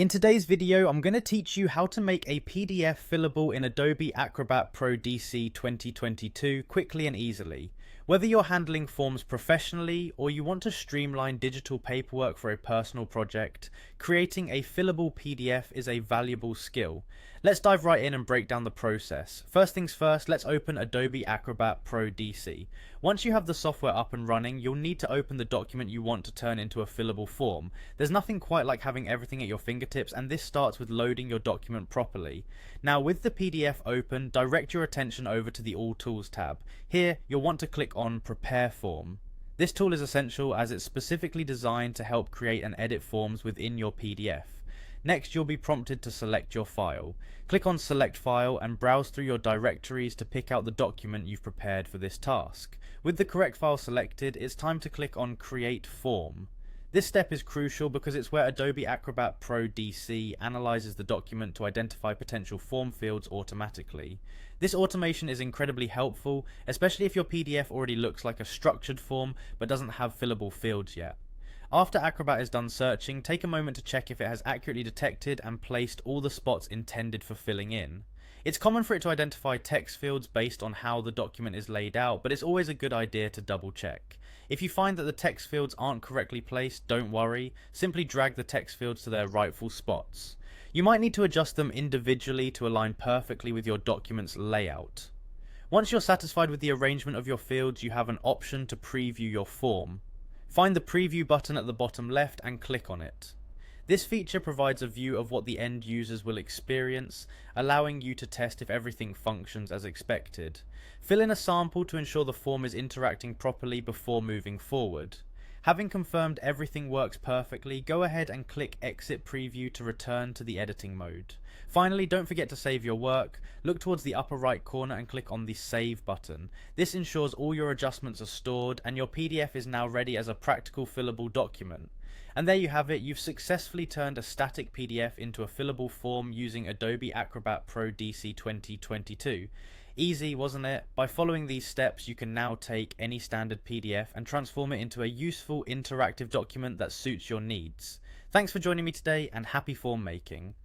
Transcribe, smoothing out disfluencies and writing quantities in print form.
In today's video, I'm going to teach you how to make a PDF fillable in Adobe Acrobat Pro DC 2022 quickly and easily. Whether you're handling forms professionally or you want to streamline digital paperwork for a personal project, creating a fillable PDF is a valuable skill. Let's dive right in and break down the process. First things first, let's open Adobe Acrobat Pro DC. Once you have the software up and running, you'll need to open the document you want to turn into a fillable form. There's nothing quite like having everything at your fingertips, and this starts with loading your document properly. Now, with the PDF open, direct your attention over to the All Tools tab. Here, you'll want to click on Prepare Form. This tool is essential as it's specifically designed to help create and edit forms within your PDF. Next, you'll be prompted to select your file. Click on Select File and browse through your directories to pick out the document you've prepared for this task. With the correct file selected, it's time to click on Create Form. This step is crucial because it's where Adobe Acrobat Pro DC analyzes the document to identify potential form fields automatically. This automation is incredibly helpful, especially if your PDF already looks like a structured form but doesn't have fillable fields yet. After Acrobat is done searching, take a moment to check if it has accurately detected and placed all the spots intended for filling in. It's common for it to identify text fields based on how the document is laid out, but it's always a good idea to double check. If you find that the text fields aren't correctly placed, don't worry, simply drag the text fields to their rightful spots. You might need to adjust them individually to align perfectly with your document's layout. Once you're satisfied with the arrangement of your fields, you have an option to preview your form. Find the preview button at the bottom left and click on it. This feature provides a view of what the end users will experience, allowing you to test if everything functions as expected. Fill in a sample to ensure the form is interacting properly before moving forward. Having confirmed everything works perfectly, go ahead and click Exit Preview to return to the editing mode. Finally, don't forget to save your work. Look towards the upper right corner and click on the Save button. This ensures all your adjustments are stored and your PDF is now ready as a practical fillable document. And there you have it, you've successfully turned a static PDF into a fillable form using Adobe Acrobat Pro DC 2022. Easy, wasn't it? By following these steps, you can now take any standard PDF and transform it into a useful interactive document that suits your needs. Thanks for joining me today and happy form making.